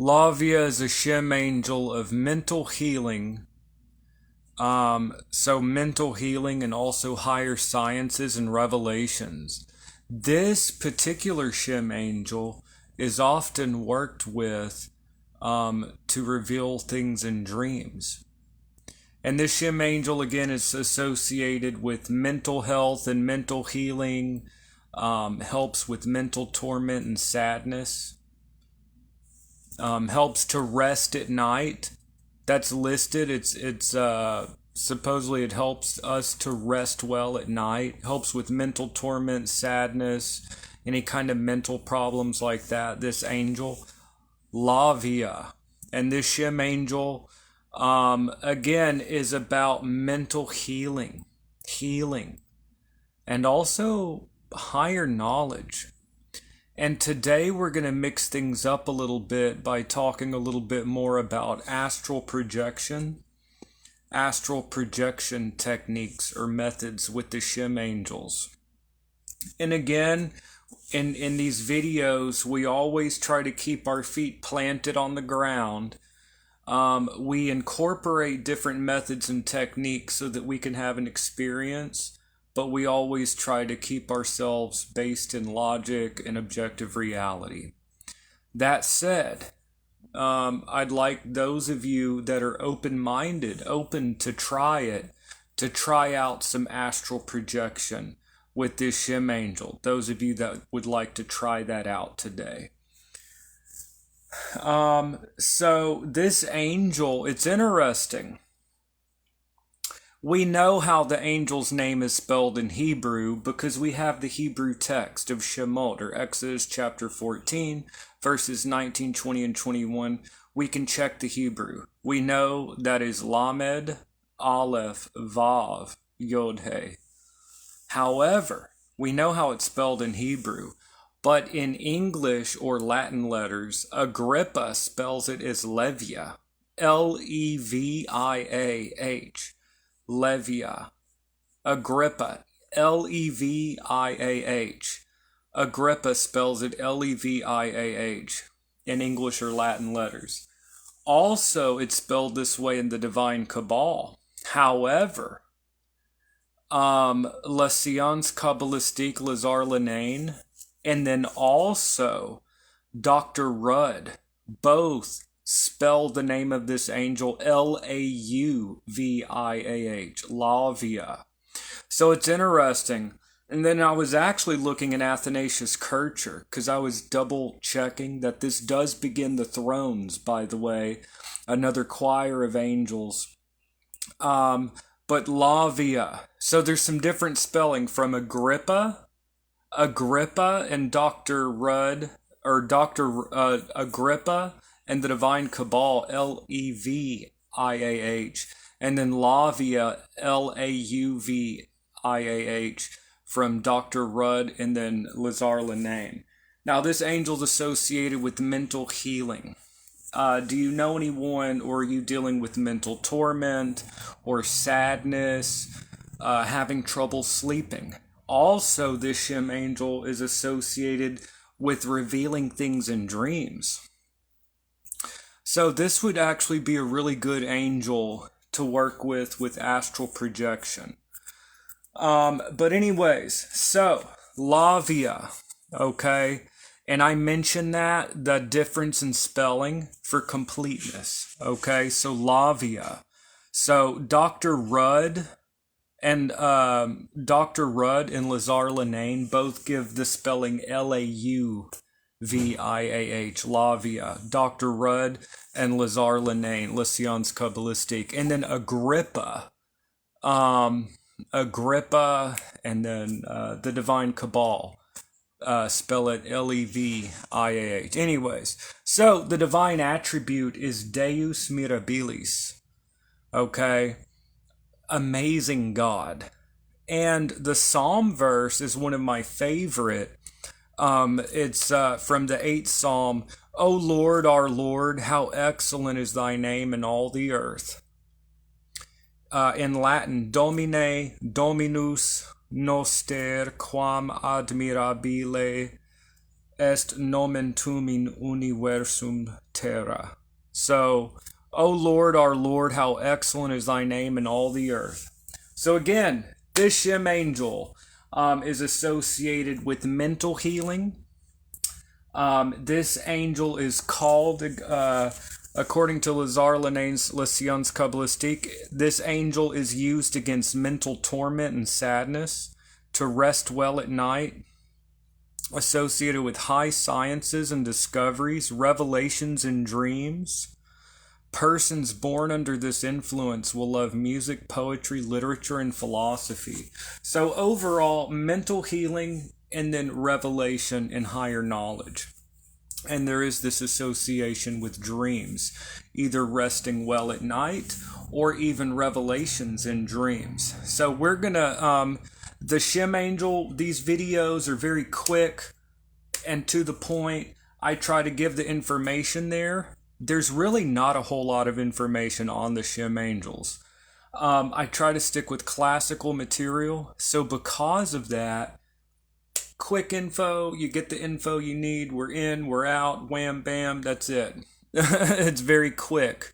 Lavia is a Shem angel of mental healing. So mental healing and also higher sciences and revelations. This particular Shem angel is often worked with to reveal things in dreams. And this Shem angel, again, is associated with mental health and mental healing, helps with mental torment and sadness, helps to rest at night. That's listed. It's supposedly it helps us to rest well at night, helps with mental torment, sadness, any kind of mental problems like that. This angel, Lavia, and this Shem angel, again, is about mental healing, and also higher knowledge. And today we're going to mix things up a little bit by talking a little bit more about astral projection techniques or methods with the Shem angels. And again, in these videos, we always try to keep our feet planted on the ground. We incorporate different methods and techniques so that we can have an experience, but we always try to keep ourselves based in logic and objective reality. That said, I'd like those of you that are open-minded, open to try it, to try out some astral projection with this Shem angel. Those of you that would like to try that out today. So this angel, it's interesting. We know how the angel's name is spelled in Hebrew because we have the Hebrew text of Shemot, or Exodus chapter 14, verses 19, 20, and 21. We can check the Hebrew. We know that is Lamed, Aleph, Vav, Yod, He. However, we know how it's spelled in Hebrew, but in English or Latin letters, Agrippa spells it as Leviah, Leviah. Leviah. Agrippa, Leviah. Agrippa spells it Leviah in English or Latin letters. Also, it's spelled this way in the Divine Kabbalah. However, La Science Kabbalistique Lazare Lenain, and then also Dr. Rudd, both spell the name of this angel Lauviah, Lavia. So it's interesting. And then I was actually looking at Athanasius Kircher because I was double checking that this does begin the thrones, by the way, another choir of angels. But Lavia. So there's some different spelling from Agrippa, and Dr. Rudd, or Dr. Agrippa, and the Divine Kabbalah, Leviah, and then Lavia, Lauviah, from Dr. Rudd, and then Lazare Lenain. Now, this angel's associated with mental healing. Do you know anyone, or are you dealing with mental torment or sadness, having trouble sleeping? Also, this Shem angel is associated with revealing things in dreams. So this would actually be a really good angel to work with astral projection. But anyways, so Lavia, okay? And I mentioned that, the difference in spelling for completeness, okay? So Lavia. So Dr. Rudd and Lazare Lenain both give the spelling Lauviah, Lavia. Dr. Rudd and Lazare Lenain, La Science Kabbalistique. And then Agrippa, and then the Divine Kabbalah, spell it Leviah. Anyways, so the divine attribute is Deus Mirabilis, okay? Amazing God. And the Psalm verse is one of my favorite. It's from the 8th Psalm. O Lord, our Lord, how excellent is thy name in all the earth. In Latin, Domine, Dominus, noster, quam admirabile est nomen tuum in universum terra. So, O Lord, our Lord, how excellent is thy name in all the earth. So again, this Shem angel is associated with mental healing. This angel is called, according to Lazare, Lenain's Les Sciences Kabbalistiques, this angel is used against mental torment and sadness, to rest well at night, associated with high sciences and discoveries, revelations and dreams. Persons born under this influence will love music, poetry, literature, and philosophy. So overall, mental healing and then revelation and higher knowledge. And there is this association with dreams, either resting well at night or even revelations in dreams. So we're going to, the Shem angel, these videos are very quick and to the point. I try to give the information there. There's really not a whole lot of information on the Shem angels. I try to stick with classical material. So because of that, quick info, you get the info you need. We're in, we're out, wham, bam, that's it. It's very quick.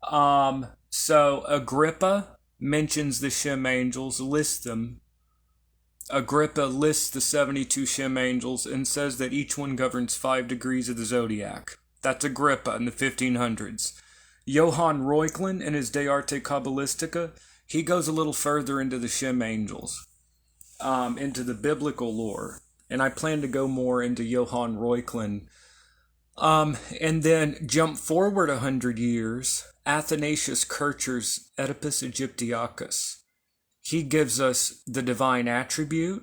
So Agrippa mentions the Shem angels, lists them. Agrippa lists the 72 Shem angels and says that each one governs 5 degrees of the zodiac. That's Agrippa in the 1500s. Johann Reuchlin in his De Arte Kabbalistica, he goes a little further into the Shem angels, into the biblical lore. And I plan to go more into Johann Reuchlin. And then jump forward 100 years, Athanasius Kircher's Oedipus Aegyptiacus. He gives us the divine attribute,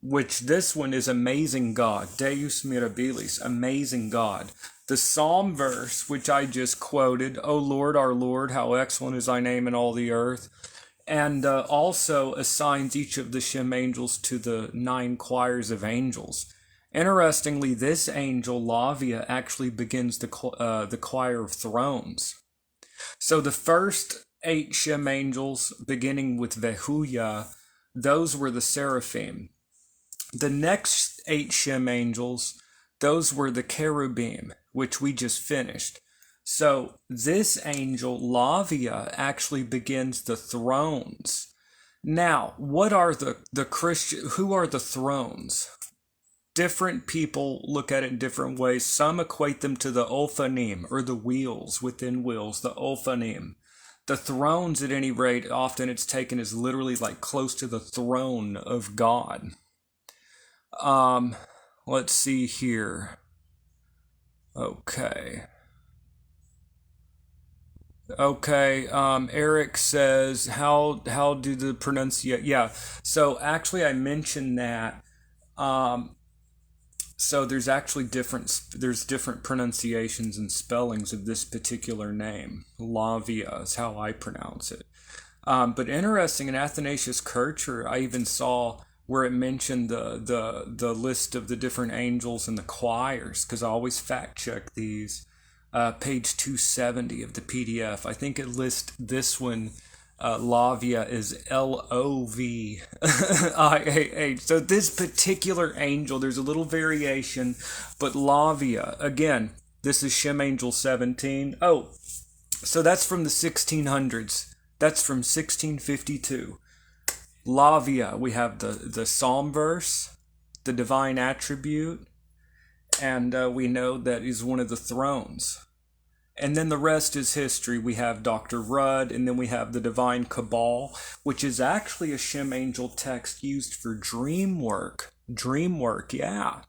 which this one is amazing God, Deus Mirabilis, amazing God. The Psalm verse, which I just quoted, O Lord, our Lord, how excellent is thy name in all the earth, and also assigns each of the Shem angels to the 9 choirs of angels. Interestingly, this angel, Lavia, actually begins the choir of thrones. So the first 8 Shem angels, beginning with Vehuya, those were the seraphim. The next 8 Shem angels, those were the cherubim, which we just finished. So this angel, Lavia, actually begins the thrones. Now, what are the Christian? Who are the thrones? Different people look at it in different ways. Some equate them to the Ophanim, or the wheels within wheels, the Ophanim. The thrones, at any rate, often it's taken as literally like close to the throne of God. Let's see here. Okay, Eric says, how do the pronunciate? Yeah, so actually I mentioned that. So there's actually different pronunciations and spellings of this particular name. Lavia is how I pronounce it. But interesting, in Athanasius Kircher, I even saw where it mentioned the list of the different angels and the choirs, because I always fact check these. Page 270 of the PDF. I think it lists this one, Lavia, is Loviah. So this particular angel, there's a little variation, but Lavia, again, this is Shem Angel 17. Oh, so that's from the 1600s. That's from 1652. Lavia, we have the Psalm verse, the divine attribute, and we know that is one of the thrones. And then the rest is history. We have Dr. Rudd, and then we have the Divine Cabal, which is actually a Shem Angel text used for dream work. Dream work, yeah.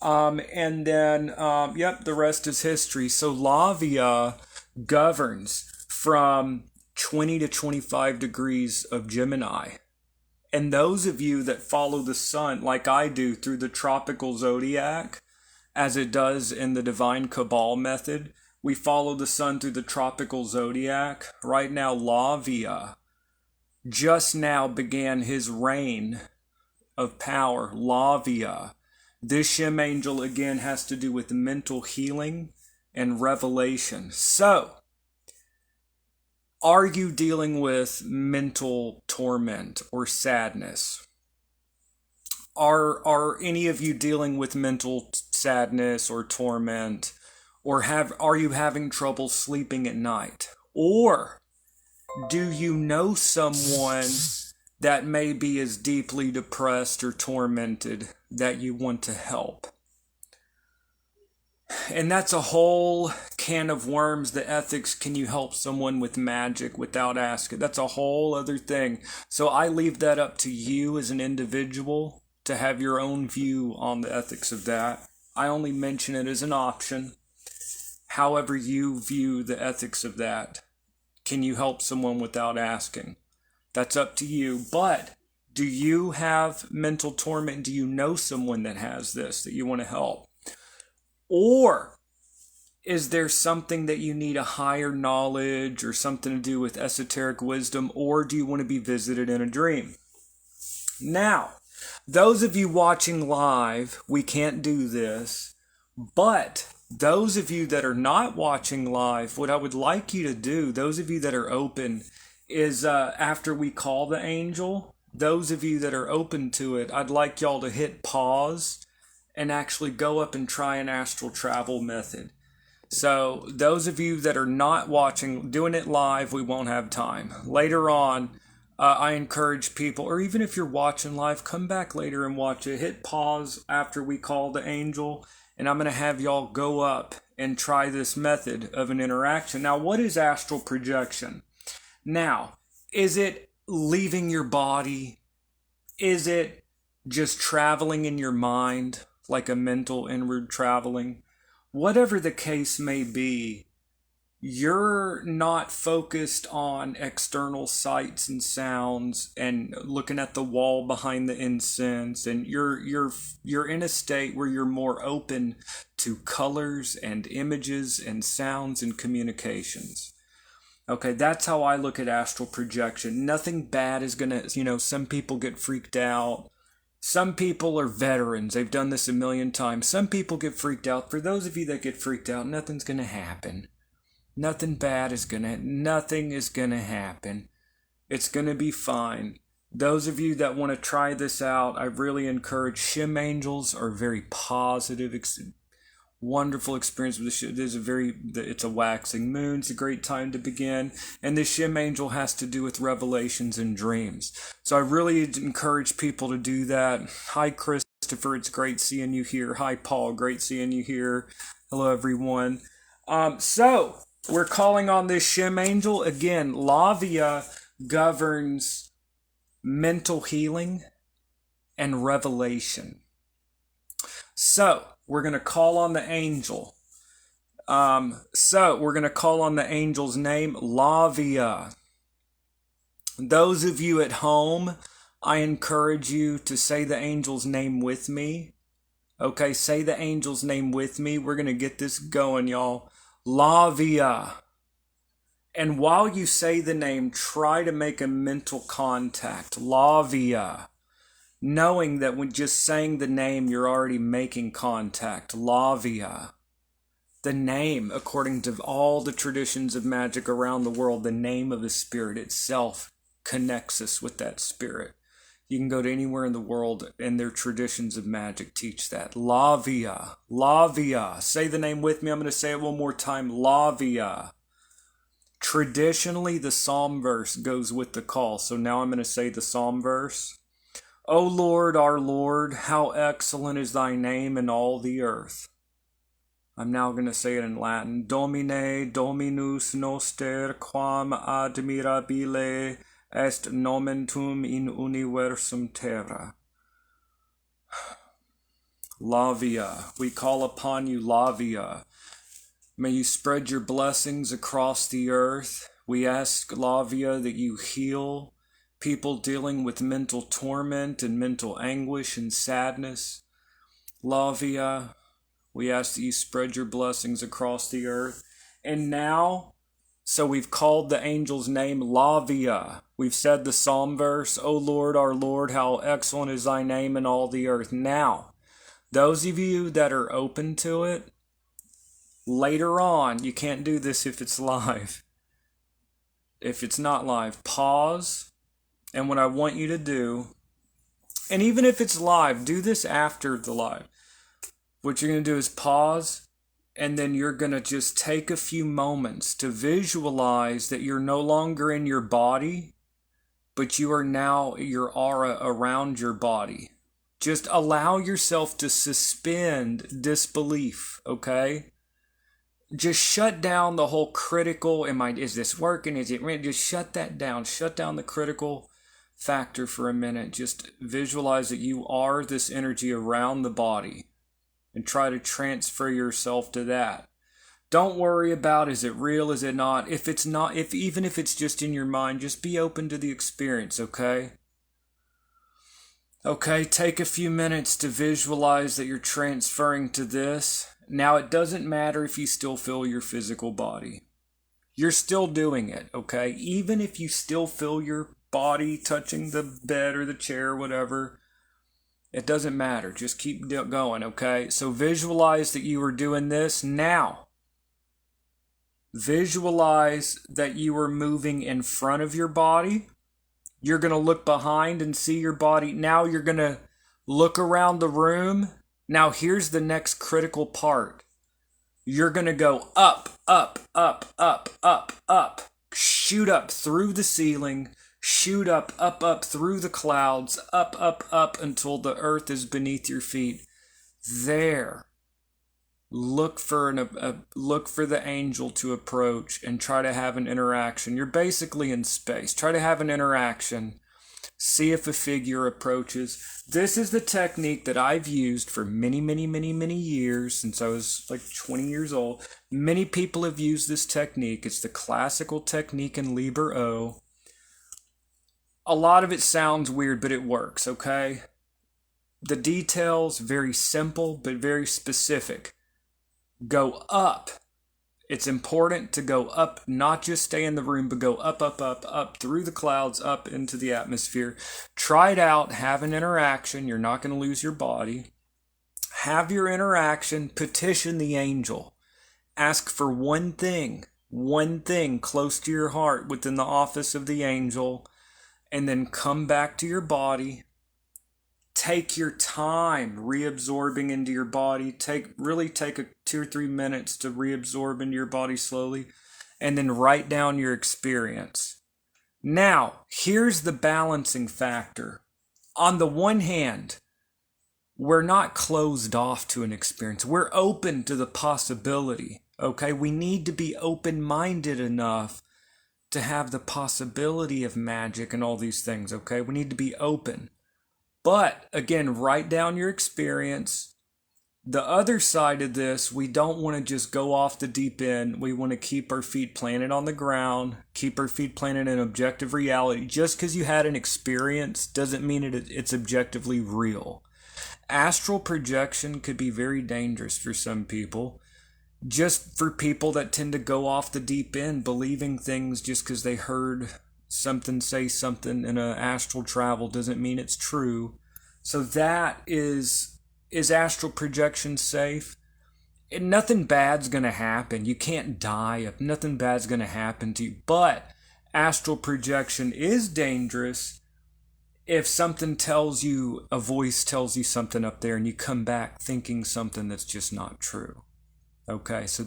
And then, the rest is history. So Lavia governs from 20 to 25 degrees of Gemini. And those of you that follow the sun, like I do, through the tropical zodiac, as it does in the Divine Cabal method, we follow the sun through the tropical zodiac. Right now, Lavia just now began his reign of power. Lavia. This Shem angel, again, has to do with mental healing and revelation. So, are you dealing with mental torment or sadness? Are any of you dealing with mental sadness or torment Or are you having trouble sleeping at night? Or do you know someone that may be as deeply depressed or tormented that you want to help? And that's a whole can of worms. The ethics, can you help someone with magic without asking? That's a whole other thing. So I leave that up to you as an individual to have your own view on the ethics of that. I only mention it as an option. However you view the ethics of that. Can you help someone without asking? That's up to you. But do you have mental torment? Do you know someone that has this that you want to help? Or is there something that you need a higher knowledge or something to do with esoteric wisdom? Or do you want to be visited in a dream? Now, those of you watching live, we can't do this. But those of you that are not watching live, what I would like you to do, those of you that are open, is after we call the angel, those of you that are open to it, I'd like y'all to hit pause and actually go up and try an astral travel method. So those of you that are not watching, doing it live, we won't have time. Later on, I encourage people, or even if you're watching live, come back later and watch it. Hit pause after we call the angel, and I'm going to have y'all go up and try this method of an interaction. Now, what is astral projection? Now, is it leaving your body? Is it just traveling in your mind, like a mental inward traveling? Whatever the case may be, you're not focused on external sights and sounds and looking at the wall behind the incense, and you're in a state where you're more open to colors and images and sounds and communications. Okay, that's how I look at astral projection. Nothing bad is gonna, some people get freaked out. Some people are veterans. They've done this a million times. Some people get freaked out. For those of you that get freaked out, nothing's gonna happen. Nothing is gonna happen. It's gonna be fine. Those of you that want to try this out, I really encourage. Shem angels are very positive, wonderful experience with the Shem. It's a waxing moon. It's a great time to begin. And the Shem angel has to do with revelations and dreams. So I really encourage people to do that. Hi, Christopher. It's great seeing you here. Hi, Paul. Great seeing you here. Hello, everyone. So we're calling on this Shem angel. Again, Lavia governs mental healing and revelation. So we're going to call on the angel. We're going to call on the angel's name, Lavia. Those of you at home, I encourage you to say the angel's name with me. Okay, say the angel's name with me. We're going to get this going, y'all. Lavia. And while you say the name, try to make a mental contact. Lavia. Knowing that when just saying the name, you're already making contact. Lavia. The name, according to all the traditions of magic around the world, the name of the spirit itself connects us with that spirit. You can go to anywhere in the world and their traditions of magic teach that. Lavia. Lavia. Say the name with me. I'm going to say it one more time. Lavia. Traditionally, the psalm verse goes with the call. So now I'm going to say the psalm verse. O Lord, our Lord, how excellent is thy name in all the earth. I'm now going to say it in Latin. Domine, Dominus noster, quam admirabile est nomen tuum in universum terra. Lavia, we call upon you, Lavia. May you spread your blessings across the earth. We ask, Lavia, that you heal people dealing with mental torment and mental anguish and sadness. Lavia, we ask that you spread your blessings across the earth. And now, so we've called the angel's name Lavia. We've said the psalm verse, O Lord, our Lord, how excellent is thy name in all the earth. Now, those of you that are open to it, later on, you can't do this if it's live. If it's not live, pause. And what I want you to do, and even if it's live, do this after the live. What you're going to do is pause And then you're going to just take a few moments to visualize that you're no longer in your body, but you are now your aura around your body. Just allow yourself to suspend disbelief, okay? Just shut down the whole critical, is this working? Is it ready? Just shut that down. Shut down the critical factor for a minute. Just visualize that you are this energy around the body and try to transfer yourself to that. Don't worry about, is it real, is it not? If it's not, even if it's just in your mind, just be open to the experience, okay? Okay, take a few minutes to visualize that you're transferring to this. Now, it doesn't matter if you still feel your physical body. You're still doing it, okay? Even if you still feel your body touching the bed or the chair or whatever, it doesn't matter. Just keep going, okay? So visualize that you are doing this now. Visualize that you are moving in front of your body. You're going to look behind and see your body. Now you're going to look around the room. Now here's the next critical part. You're going to go up, up, up, up, up, up. Shoot up through the ceiling. Shoot up, up through the clouds. Up until the earth is beneath your feet. There. Look for the angel to approach and try to have an interaction. You're basically in space. Try to have an interaction. See if a figure approaches. This is the technique that I've used for many, many, many, many years, since I was like 20 years old. Many people have used this technique. It's the classical technique in Liber O. A lot of it sounds weird, but it works, okay? The details, very simple, but very specific. Go up. It's important to go up, not just stay in the room, but go up through the clouds, up into the atmosphere. Try it out. Have an interaction. You're not going to lose your body. Have your interaction. Petition the angel. Ask for one thing close to your heart within the office of the angel, and then come back to your body. Take your time reabsorbing into your body. Take 2 or 3 minutes to reabsorb into your body slowly, and then write down your experience. Now, here's the balancing factor. On the one hand, we're not closed off to an experience. We're open to the possibility, okay? We need to be open-minded enough to have the possibility of magic and all these things, okay? We need to be open. But, again, write down your experience. The other side of this, we don't want to just go off the deep end. We want to keep our feet planted on the ground, keep our feet planted in objective reality. Just because you had an experience doesn't mean it's objectively real. Astral projection could be very dangerous for some people. Just for people that tend to go off the deep end, believing things just because they heard something say something in an astral travel doesn't mean it's true. So that is astral projection safe? Nothing bad's going to happen. You can't die. Nothing bad's going to happen to you. But astral projection is dangerous if something tells you, a voice tells you something up there and you come back thinking something that's just not true. Okay, so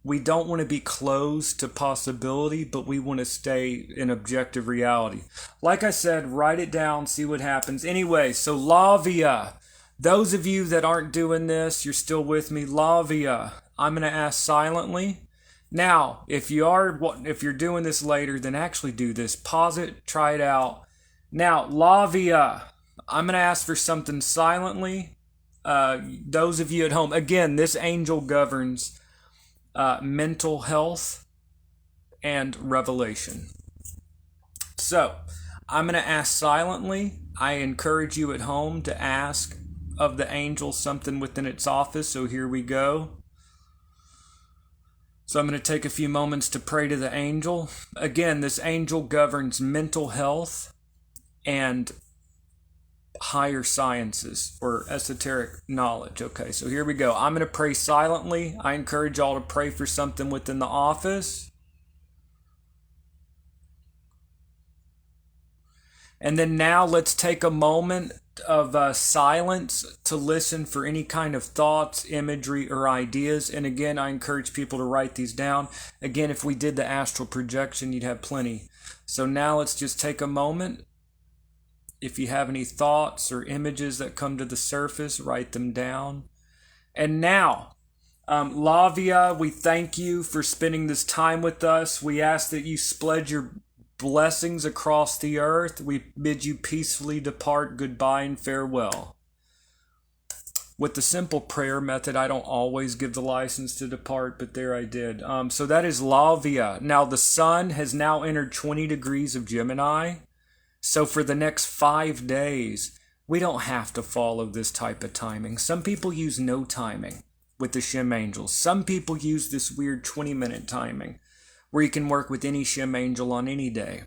we don't want to be closed to possibility, but we want to stay in objective reality. Like I said, write it down, see what happens. Anyway, so Lavia. Those of you that aren't doing this, you're still with me. Lavia. I'm going to ask silently. Now, if you're doing this later, then actually do this. Pause it, try it out. Now, Lavia. I'm going to ask for something silently. Those of you at home, again, this angel governs mental health and revelation. So, I'm going to ask silently. I encourage you at home to ask of the angel something within its office. So here we go. So I'm going to take a few moments to pray to the angel. Again, this angel governs mental health and higher sciences or esoteric knowledge. Okay, so here we go. I'm going to pray silently. I encourage y'all to pray for something within the office. And then now let's take a moment of silence to listen for any kind of thoughts, imagery, or ideas. And again, I encourage people to write these down. Again, if we did the astral projection, you'd have plenty. So now let's just take a moment. If you have any thoughts or images that come to the surface, write them down. And now, Lavia, we thank you for spending this time with us. We ask that you spread your blessings across the earth. We bid you peacefully depart. Goodbye and farewell. With the simple prayer method, I don't always give the license to depart, but there I did. So that is Lavia. Now the sun has now entered 20 degrees of Gemini. So for the next 5 days, we don't have to follow this type of timing. Some people use no timing with the Shem angels. Some people use this weird 20-minute timing where you can work with any Shem angel on any day.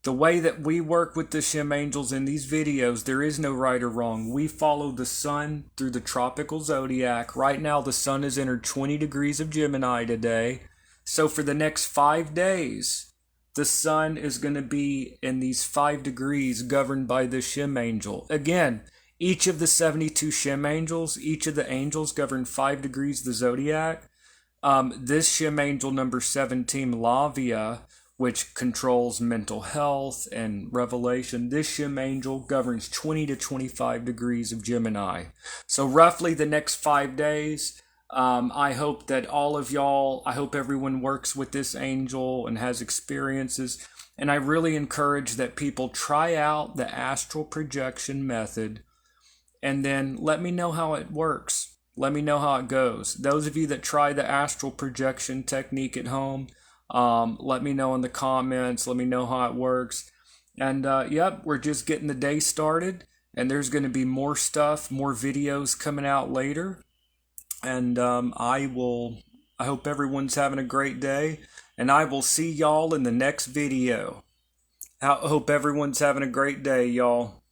The way that we work with the Shem angels in these videos, there is no right or wrong. We follow the sun through the tropical zodiac. Right now, the sun has entered 20 degrees of Gemini today. So for the next 5 days, the sun is going to be in these 5 degrees governed by the Shem angel. Again, each of the 72 Shem angels, each of the angels govern 5 degrees of the zodiac. This Shem angel number 17, Lavia, which controls mental health and revelation, this Shem angel governs 20 to 25 degrees of Gemini. So roughly the next 5 days, I hope that all of y'all, I hope everyone works with this angel and has experiences. And I really encourage that people try out the astral projection method and then let me know how it works. Let me know how it goes. Those of you that try the astral projection technique at home, let me know in the comments. Let me know how it works. And yep, we're just getting the day started. And there's going to be more stuff, more videos coming out later. And I hope everyone's having a great day. And I will see y'all in the next video. I hope everyone's having a great day, y'all.